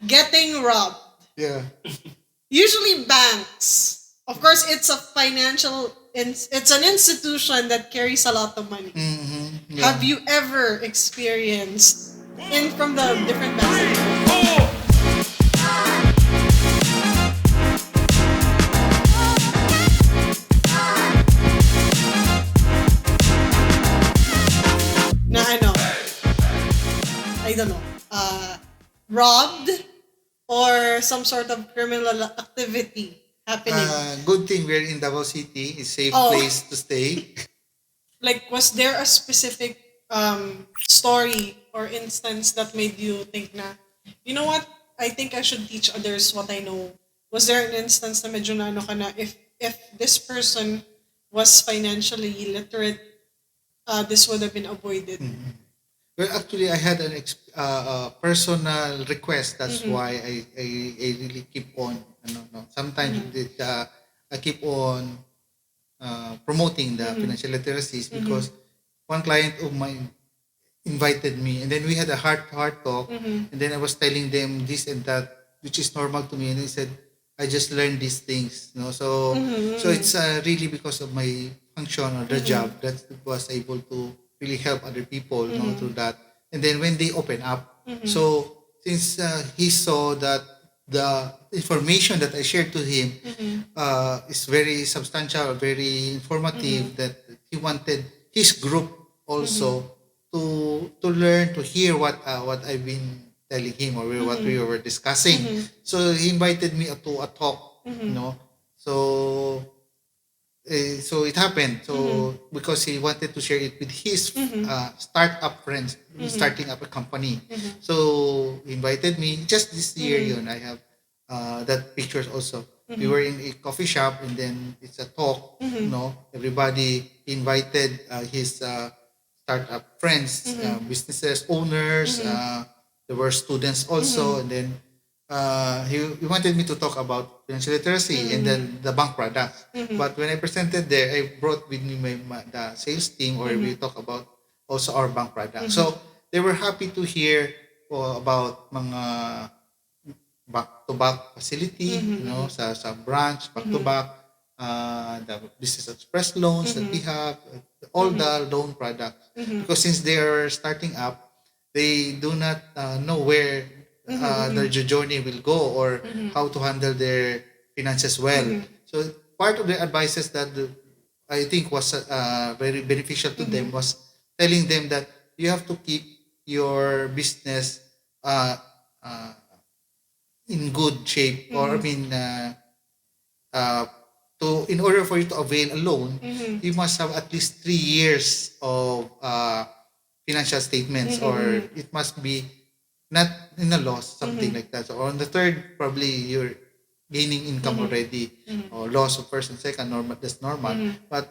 getting robbed. Yeah. Usually banks. Of course, it's a it's an institution that carries a lot of money. Mm-hmm. Yeah. Have you ever experienced in from the different banks that you work na ano, I don't know, robbed or some sort of criminal activity happening? Good thing we're in Davao City. It's a safe Oh. place to stay. Like, was there a specific story or instance that made you think na, you know what, I think I should teach others what I know? Was there an instance na medyo na ano ka na, if this person was financially illiterate, this would have been avoided? Well, actually, I had an personal request. That's why I really keep on. No. Sometimes I keep on promoting the financial literacies because one client of mine invited me, and then we had a heart talk, and then I was telling them this and that, which is normal to me, and they said, I just learned these things, so it's really because of my function or the job that was able to really help other people, through that. And then when they open up, so since he saw that the information that I shared to him is very substantial, very informative, that he wanted his group also to learn, to hear what I've been telling him, or what we were discussing. So he invited me to a talk, So so it happened. So because he wanted to share it with his startup friends, starting up a company. So he invited me just this year. I have that pictures also. We were in a coffee shop, and then it's a talk. Everybody invited his startup friends, businesses owners. There were students also, and then he wanted me to talk about financial literacy and then the bank products. But when I presented there, I brought with me the sales team, or we talk about also our bank products. So they were happy to hear about mga back-to-back facility, sa branch, back-to-back, the business express loans that we have, all the loan products. Because since they are starting up, they do not know where their journey will go, or how to handle their finances well. So part of the advices that I think was very beneficial to them was telling them that you have to keep your business in good shape, or I mean, in order for you to avail a loan, you must have at least 3 years of financial statements, or it must be not in a loss, something like that. So on the third, probably you're gaining income already, or loss of first and second, normal, that's normal. But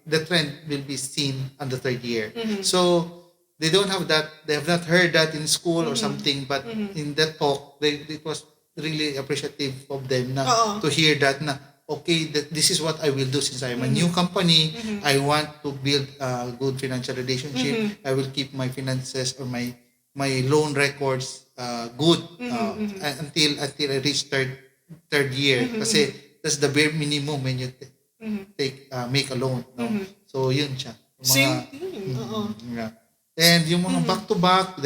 the trend will be seen on the third year. So they don't have that, they have not heard that in school or something, but in that talk, it was really appreciative of them to hear that okay, that this is what I will do since I am a new company. I want to build a good financial relationship. I will keep my finances, or my loan records good until I reach third year. Kasi that's the bare minimum when you make a loan. So yun siya. Same thing. Yeah. And yung mga back-to-back,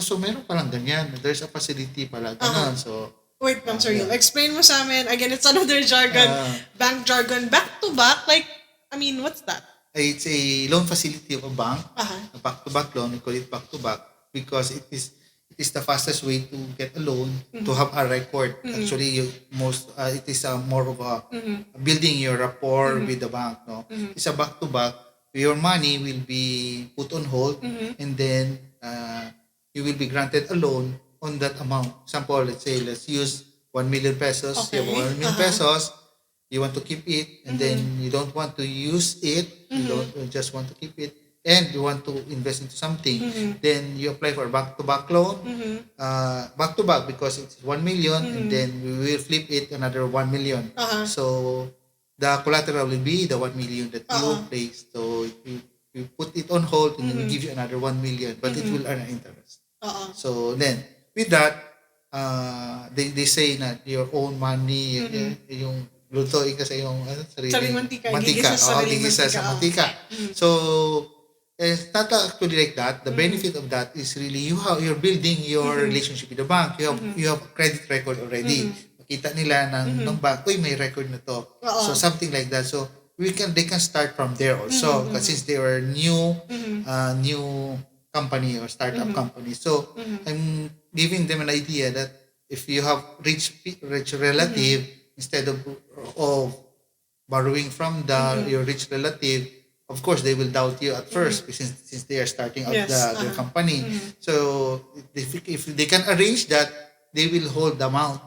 so meron palang ganyan. There's a facility pala. Ganun. So, wait, I'm sorry. Explain mo sa amin. Again, it's another jargon. Bank jargon. Back to back? Like, I mean, what's that? It's a loan facility of a bank. Uh-huh. A back-to-back loan. We call it back-to-back because it is the fastest way to get a loan, to have a record. Actually, it is more of a building your rapport with the bank. No, it's a back-to-back. Your money will be put on hold, and then you will be granted a loan on that amount. Example, let's use 1 million pesos. Okay. You have 1 million pesos. You want to keep it, and then you don't want to use it. You just want to keep it, and you want to invest into something. Then you apply for a back-to-back loan, back-to-back, because it's 1 million, and then we will flip it another 1 million. So the collateral will be the 1 million that you placed. So you put it on hold, and then we give you another 1 million, but it will earn an interest. So then with that, they say na your own money, yung lutuin ka sa iyong Sariling sariling mantika. mantika. Gigisa sa sariling Gigisa mantika. sa mantika. So, it's not actually like that. The benefit of that is really you're building your relationship with the bank. You have credit record already. Makita nila ng bank, uy, may record na to. So something like that. So they can start from there also. Kasi since they were new company or startup company. So I'm giving them an idea that if you have rich relative, instead of borrowing from your rich relative, of course they will doubt you at first since they are starting out Yes, their company. So if they can arrange that, they will hold the amount.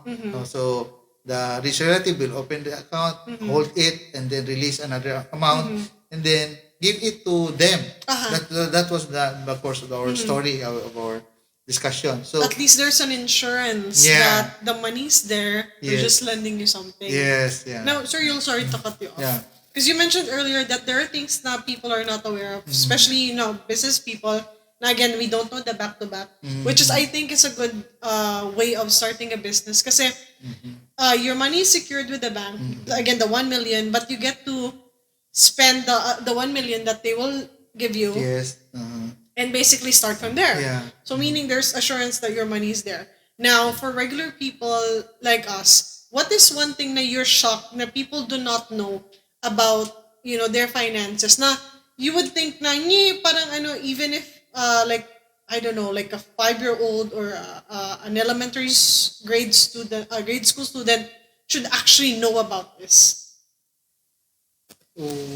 So the rich relative will open the account, hold it, and then release another amount, and then give it to them. That was the course of our story, of our discussion. So At least there's an insurance Yeah. that the money's there. They're Yes. just lending you something. yes, yeah. Now, sir, sorry to cut you off. Yeah. Because you mentioned earlier that there are things that people are not aware of, especially, business people. Na again, we don't know the back-to-back, which is, I think, is a good way of starting a business. Kasi your money is secured with the bank. Again, the 1 million, but you get to spend the 1 million that they will give you Yes. and basically start from there. Yeah. So meaning there's assurance that your money is there. Now, for regular people like us, what is one thing that you're shocked na people do not know about, their finances? Na you would think na, parang even if, like, I don't know, like a 5-year-old or an elementary grade school student should actually know about this.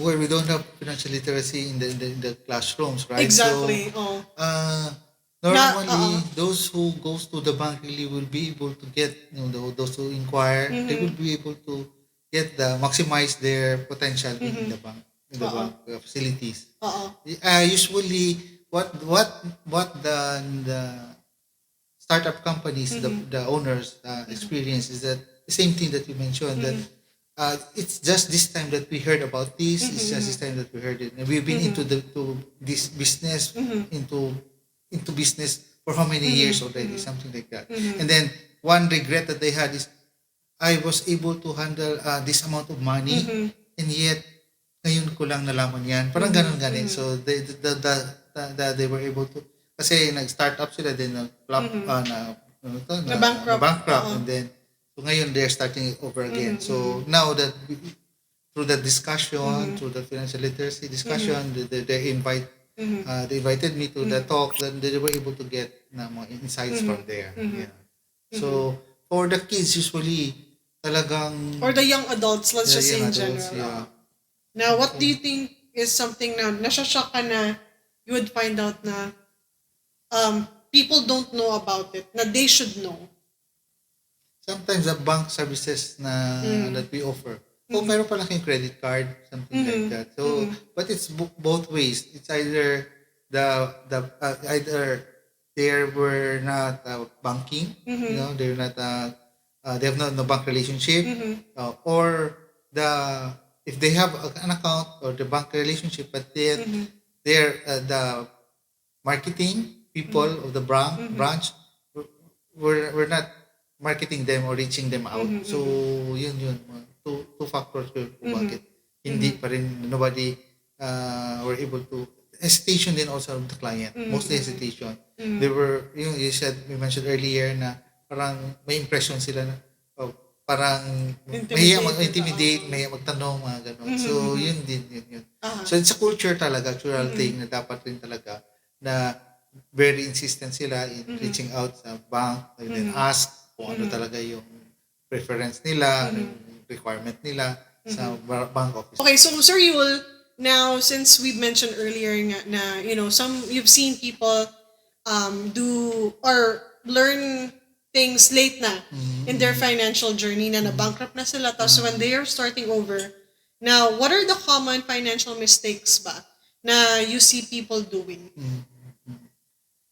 Where we don't have financial literacy in the classrooms, right? Exactly. So, normally, those who goes to the bank really will be able to get, those who inquire, they will be able to maximize their potential in the bank facilities. Usually, what the startup companies, the owners experience is that the same thing that you mentioned, that it's just this time that we heard about this. It's just this time that we heard it. And we've been into this business, into business for how many years already, something like that. And then one regret that they had is, I was able to handle this amount of money, and yet ngayon ko lang nalaman yan. Parang ganun. So they were able to, kasi nag-startup sila, then Na-bankrupt. and then so ngayon they're starting it over again. So now that through the discussion, through the financial literacy discussion, they invited me to the talk, then they were able to get mga insights from there. Yeah. So for the kids, usually talagang Or the young adults, let's just say in general. Yeah. Now, what do you think is something na nasashock ka na you would find out na people don't know about it, na they should know? Sometimes the bank services that we offer. So meron pala kayong credit card, something like that. So but it's both ways. It's either either they were not banking, they're not they have no bank relationship, or if they have an account or the bank relationship, but then they're the marketing people of the branch were not marketing them or reaching them out. So yun two factors kung bakit hindi pa rin, nobody were able to, hesitation din also of the client, mostly hesitation. They were, you mentioned earlier na parang may impression sila na parang mahiya mag-intimidate, mahiya magtanong, mga ganon. So yun. So it's a cultural thing na dapat rin talaga na very insistent sila in reaching out sa bank and then ask kung ano talaga yung preference nila, yung requirement nila sa bank office. Okay, so Sir Yul, now since we've mentioned earlier nga na, you've seen people do or learn things late na in their financial journey, na bankrupt na sila, tapos when they are starting over. Now, what are the common financial mistakes ba na you see people doing?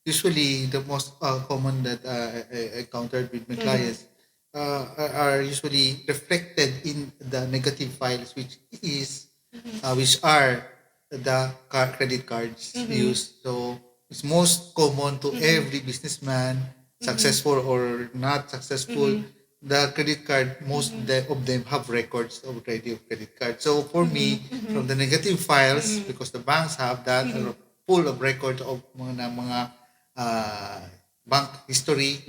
Usually, the most common that I encountered with my clients are usually reflected in the negative files, which are the credit cards used. So it's most common to every businessman, successful or not successful, the credit card, of them have records already of credit card. So for me, from the negative files, because the banks have that, are full of records of mga uh, bank history,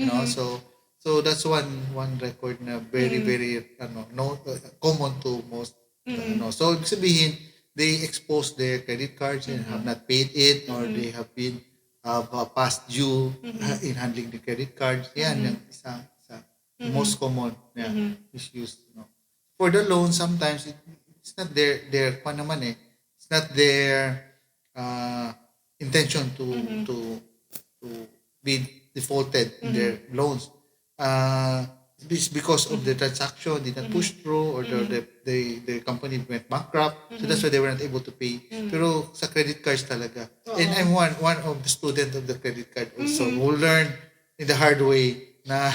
so that's one record na very very no common to most. So ibig sabihin, they expose their credit cards and have not paid it, or they have been past due in handling the credit cards. Yan yung isa most common issues. For the loan, sometimes it's not their pa naman it's not their intention to be defaulted in their loans. It's because of the transaction did not push through, or the company went bankrupt, so that's why they were not able to pay. Pero sa credit cards talaga. And I'm one of the student of the credit card also, who learned in the hard way na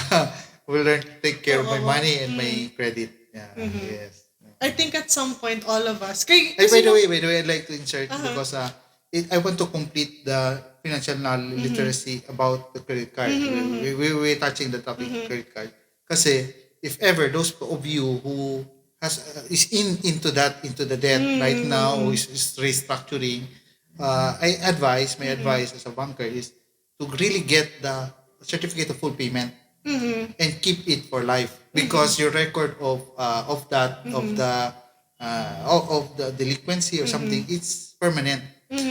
will learn to take care of my money and my credit. Yes. I think at some point, all of us. By the way, I'd like to insert because I want to complete the financial literacy about the credit card. We're touching the topic of credit card. Kasi if ever those of you who is into the debt right now, who is restructuring, my advice as a banker is to really get the certificate of full payment and keep it for life, because your record of the delinquency or something, it's permanent.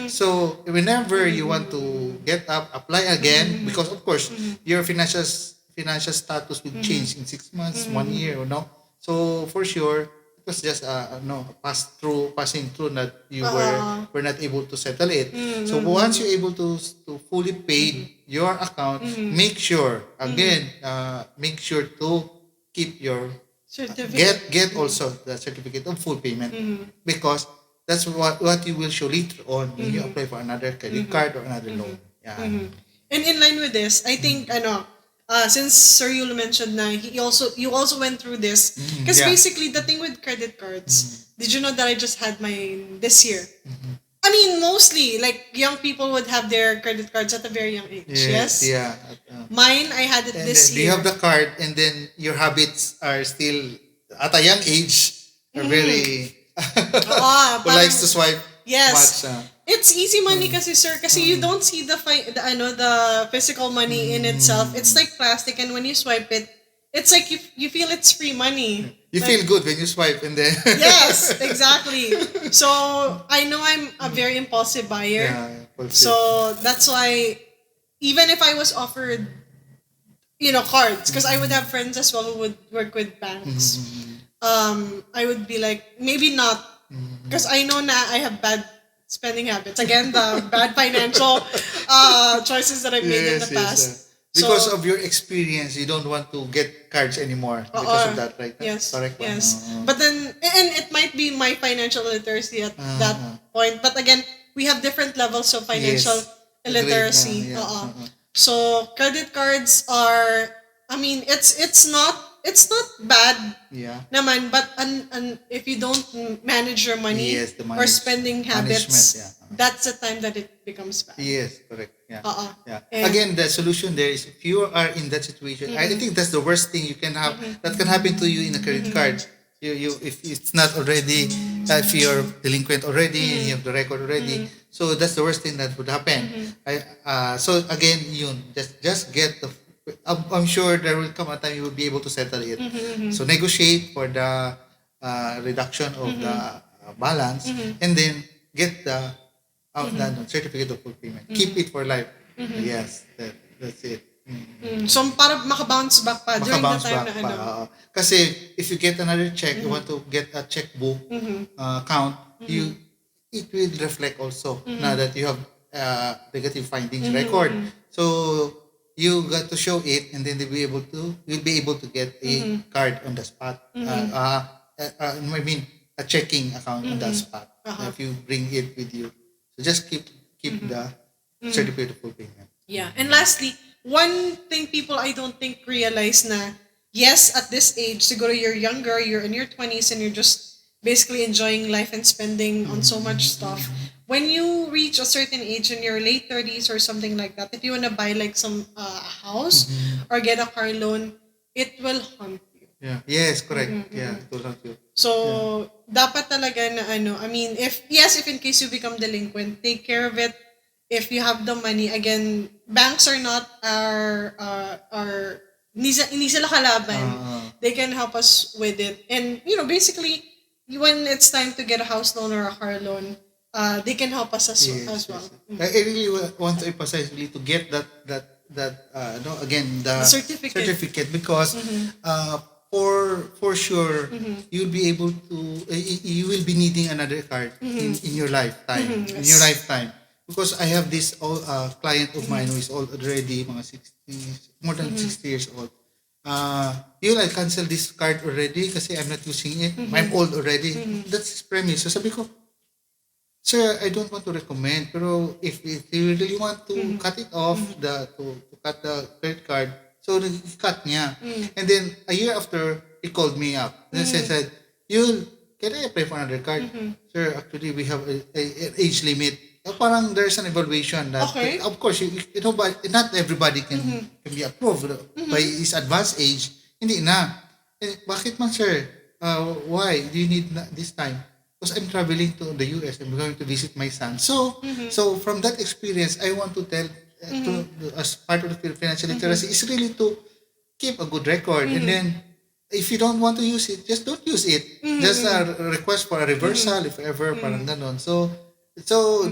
So whenever you want to get up, apply again, because of course your financial status will change in 6 months, 1 year, So for sure, it was just passing through that you were not able to settle it. So once you're able to fully pay your account, make sure make sure to keep your certificate. Get also the certificate of full payment, because that's what you will show later on when you apply for another credit card or another loan. Yeah. And in line with this, I think since Sir Yul mentioned na you also went through this, because basically the thing with credit cards, did you know that I just had mine this year? I mean, mostly like young people would have their credit cards at a very young age. Yes. Yeah. Mine, I had it And this then year. you have the card, and then your habits are still at a young age are very who likes to swipe yes. much. It's easy money kasi, sir, kasi you don't see the physical money in itself. It's like plastic, and when you swipe it, it's like you feel it's free money. You feel good when you swipe, and then yes, exactly. So I know I'm a very impulsive buyer. So that's why even if I was offered, cards, because I would have friends as well who would work with banks. I would be like, maybe not, because I know na I have bad spending habits. Again, the bad financial choices that I've made in the past. Because of your experience, you don't want to get cards anymore because of that, right? Yes. Correct. Yes. But then, and it might be my financial literacy at that point. But again, we have different levels of financial literacy. So credit cards are, I mean, it's not bad naman, but if you don't manage your money or spending habits, that's the time that it becomes bad. Yes, correct. Again, the solution there is, if you are in that situation, I think that's the worst thing you can have that can happen to you in a credit card. You if it's not already, if you're delinquent already and you have the record already, so that's the worst thing that would happen. So again, just get the. I'm sure there will come a time you will be able to settle it. So negotiate for the reduction of the balance, and then get the certificate of full payment. Keep it for life. Yes, that's it. So para maka-bounce back pa during the time na Kasi if you get another check, you want to get a checkbook account, it will reflect also now that you have negative findings record. So you got to show it, and then you'll be able to get a card on the spot. I mean, a checking account on the spot if you bring it with you. So just keep the certificate of full payment. Yeah. And lastly, one thing people I don't think realize na, yes, at this age, siguro you're younger, you're in your 20s, and you're just basically enjoying life and spending on so much stuff. when you reach a certain age in your late 30s or something like that, if you want to buy like some house or get a car loan, it will haunt you. Yeah. Yes, correct. Yeah, it will help you. So, dapat talaga na I mean, if in case you become delinquent, take care of it. If you have the money, again, banks are not hindi sila kalaban. They can help us with it. And, basically, when it's time to get a house loan or a car loan, they can help us as well. I really want to emphasize really to get that no, again the certificate because for sure you'll be able to you will be needing another card in your lifetime in your lifetime because I have this client of mine who is already mga 60 more than 60 years old. I cancel this card already kasi I'm not using it. I'm old already. That's his premise. So sabi ko, sir, I don't want to recommend, pero if you really want to cut it off, to cut the credit card, so cut niya. And then a year after, he called me up. And he said, can I apply for another card? Sir, actually, we have an age limit. Parang there's an evaluation that, of course, but not everybody can be approved by his advanced age. Hindi na. Bakit man, sir? Why do you need this time? Because I'm traveling to the US. I'm going to visit my son. So from that experience, I want to tell, as part of the financial literacy, is really to keep a good record. And then, if you don't want to use it, just don't use it. Just a request for a reversal, if ever, parang ganon. So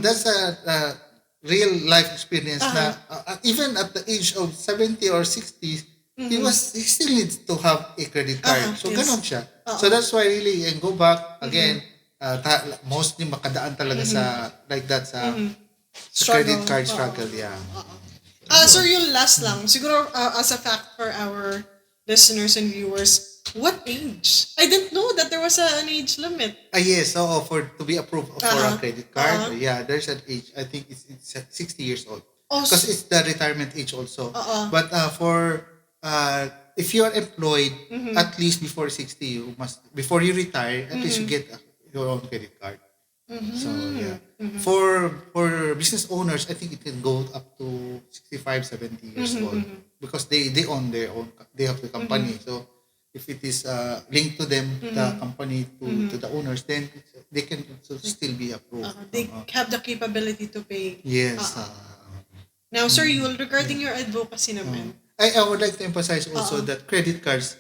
that's a real life experience na even at the age of 70 or 60, he still needs to have a credit card. So ganon siya. So that's why really, and go back again, mostly makadaan talaga sa like that sa credit card struggle. Yeah. So yung last lang, siguro as a fact for our listeners and viewers, what age? I didn't know that there was an age limit. Yes, so to be approved for a credit card, there's an age. I think it's 60 years old. Because it's the retirement age also. But for if you are employed at least before 60, you must before you retire, at least you get your own credit card. So yeah. For business owners, I think it can go up to 65, 70 years old because they own their own, they have the company. So if it is linked to them, the company to the owners, then they can still be approved. They have the capability to pay. Yes. Now, Sir Yul, regarding your advocacy naman. I would like to emphasize also that credit cards,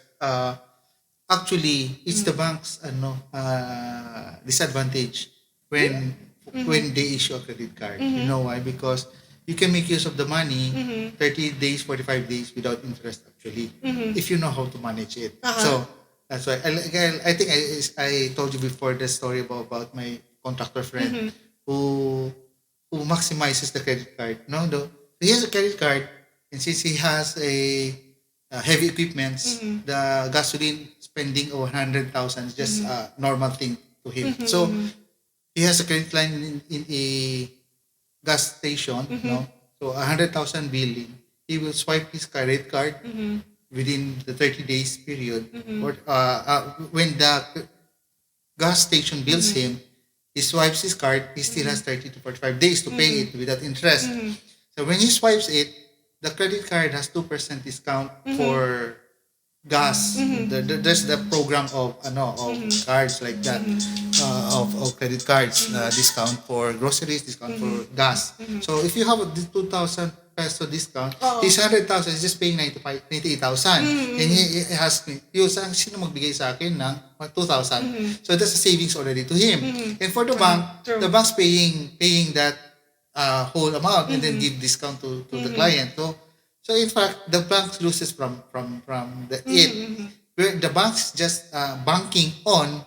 actually, it's the bank's disadvantage when they issue a credit card. You know why? Because you can make use of the money 30 days, 45 days without interest actually, if you know how to manage it. So that's why I think I told you before the story about my contractor friend who maximizes the credit card. He has a credit card, and since he has a heavy equipments, the gasoline spending of 100,000 is just a normal thing to him. So he has a credit line in a gas station, so 100,000 billing. He will swipe his credit card within the 30 days period. Or when the gas station bills him, he swipes his card. He still has 30 to 45 days to pay it without interest. So when he swipes it, the credit card has 2% discount for gas. There's the program of cards like that, of credit cards, discount for groceries, discount for gas. So if you have a 2,000 peso discount, his 100,000 is just paying 98,000. And he has me, sino magbigay sa akin ng 2,000? So that's a savings already to him. And for the bank, the bank's paying that whole amount and then give discount to the client. So in fact, the bank loses from where the bank's just banking on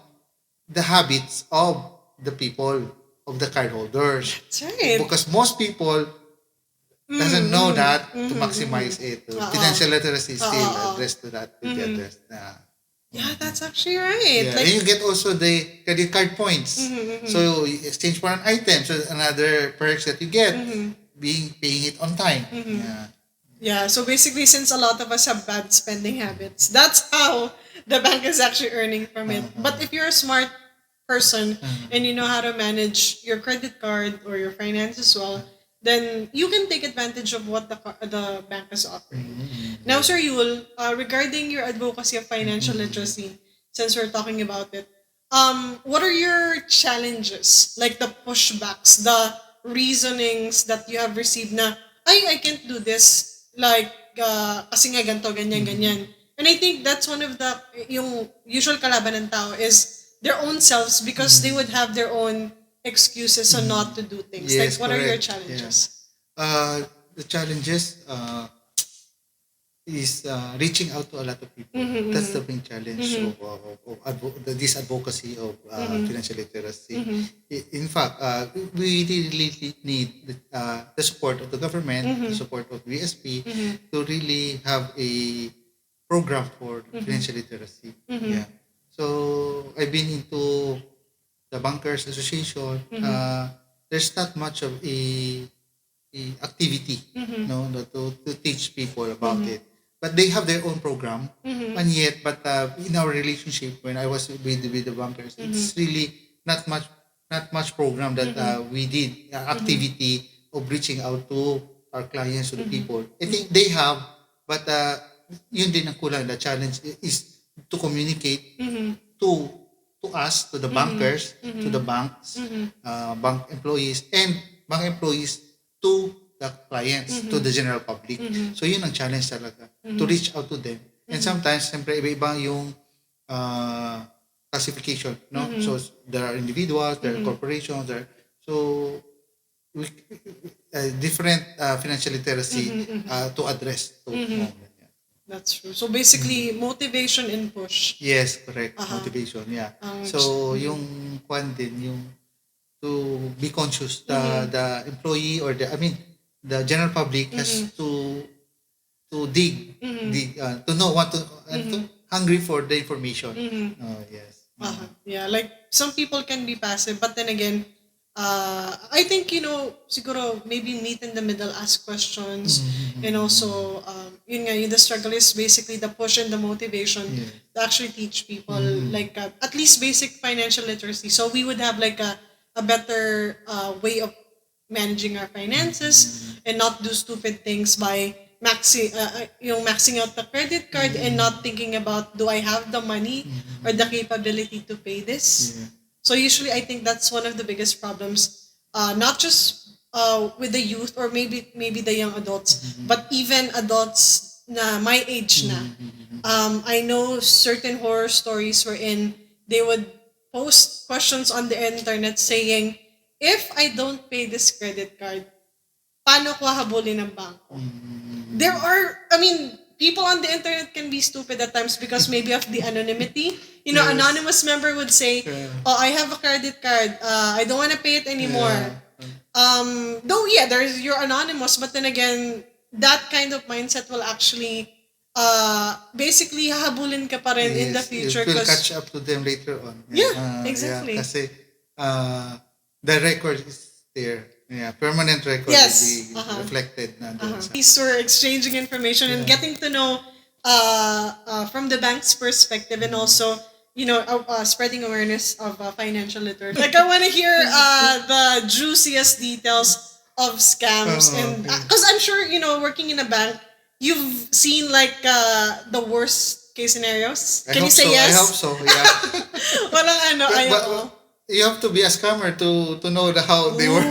the habits of the people, of the cardholders. That's right. Because most people doesn't know that to maximize it. Financial literacy is still addressed to that. Yeah, that's actually right. Yeah. And you get also the credit card points. So you exchange for an item. So another perks that you get, paying it on time. Yeah, so basically, since a lot of us have bad spending habits, that's how the bank is actually earning from it. But if you're a smart person and you know how to manage your credit card or your finance as well, then you can take advantage of what the bank is offering. Now, Sir Yul, regarding your advocacy of financial literacy, since we're talking about it, what are your challenges, like the pushbacks, the reasonings that you have received na, I can't do this, like, kasi nga ganito, ganyan, ganyan. And I think that's one of the, yung usual kalaban ng tao is their own selves because they would have their own excuses on not to do things. Yes, Like, what are your correct. challenges? The challenges is reaching out to a lot of people. That's the main challenge this advocacy of financial literacy. In fact, we really need the support of the government, the support of VSP to really have a program for financial literacy. Yeah. So I've been into the Bankers Association. There's not much of a activity, no, to teach people about it. But they have their own program, and yet, but in our relationship, when I was with the bankers, it's really not much program that we did activity of reaching out to our clients, to the people. I think they have, but yun din ang kulang. The challenge is to communicate to us, to the bankers, to the banks, bank employees, and bank employees to the clients, to the general public. So yun ang challenge talaga, to reach out to them. And sometimes, siyempre, iba-iba yung classification, no? So there are individuals, there are corporations, so we, different financial literacy to address to moment. Yeah. That's true. So basically, motivation and push. Yes, correct. Motivation, yeah. So yung kwan din, yung to be conscious, the employee or the general public has to dig, to know what to, hungry for the information. Oh, yes. Yeah, like some people can be passive, but then again, I think, siguro maybe meet in the middle, ask questions, and also, yun nga, the struggle is basically the push and the motivation to actually teach people, like, at least basic financial literacy. So we would have like a better way of managing our finances and not do stupid things by maxing out the credit card and not thinking about, do I have the money or the capability to pay this? So usually I think that's one of the biggest problems, not just with the youth or maybe the young adults, but even adults na my age na. I know certain horror stories wherein they would post questions on the internet saying, if I don't pay this credit card, paano ko hahabulin ng bangko? There are, people on the internet can be stupid at times because maybe of the anonymity. Anonymous member would say, oh, I have a credit card. I don't want to pay it anymore. Though, there's you're anonymous, but then again, that kind of mindset will actually basically hahabulin ka pa rin in the future. It will catch up to them later on. Yeah, exactly. Yeah, kasi the record is there. Yeah, permanent record will be reflected na doon sa. These were exchanging information and getting to know from the bank's perspective and also, spreading awareness of financial literacy. Like, I want to hear the juiciest details of scams. And because I'm sure, working in a bank, you've seen like the worst case scenarios. Can you say yes? I hope so, yeah. Walang you have to be a scammer to know how they work.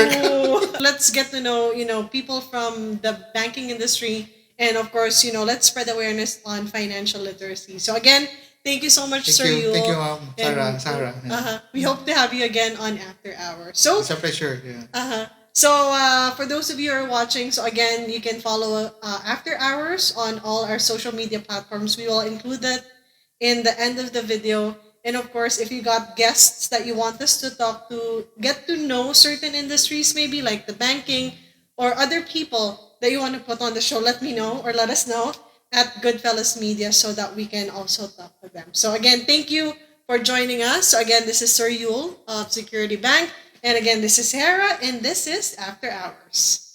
Let's get to know, people from the banking industry. And of course, let's spread awareness on financial literacy. So again, thank you so much, Sir Yul. Thank you, Ma'am. Sahara. Yeah. We hope to have you again on After Hours. So it's a pleasure. Yeah. So for those of you who are watching, so again, you can follow After Hours on all our social media platforms. We will include that in the end of the video. And of course, if you got guests that you want us to talk to, get to know certain industries, maybe like the banking or other people that you want to put on the show, let me know or let us know at Goodfellas Media so that we can also talk to them. So again, thank you for joining us. So again, this is Sir Yul of Security Bank. And again, this is Sahara, and this is After Hours.